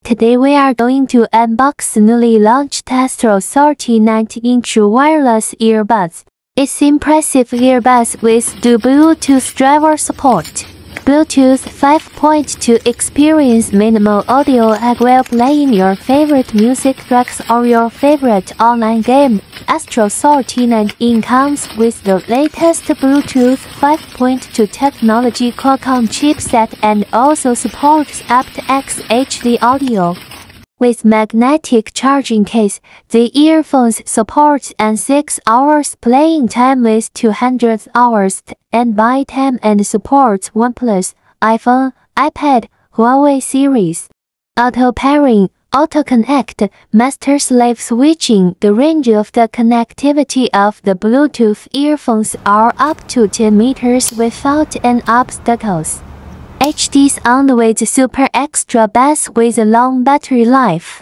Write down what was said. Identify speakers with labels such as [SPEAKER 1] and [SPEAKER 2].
[SPEAKER 1] Today we are going to unbox newly launched AstroSoar T19 True Wireless Earbuds. It's impressive earbuds with dual Bluetooth driver support. Bluetooth 5.2 experience minimal audio lag while playing your favorite music tracks or your favorite online game. AstroSoar T19 comes with the latest Bluetooth 5.2 technology Qualcomm chipset and also supports aptX HD audio. With magnetic charging case, the earphones support an 6 hours playing time with 200 hours standby time and supports OnePlus, iPhone, iPad, Huawei series. Auto pairing, auto connect, master-slave switching. The range of the connectivity of the Bluetooth earphones are up to 10 meters without any obstacles. HD sound with super extra bass with a long battery life.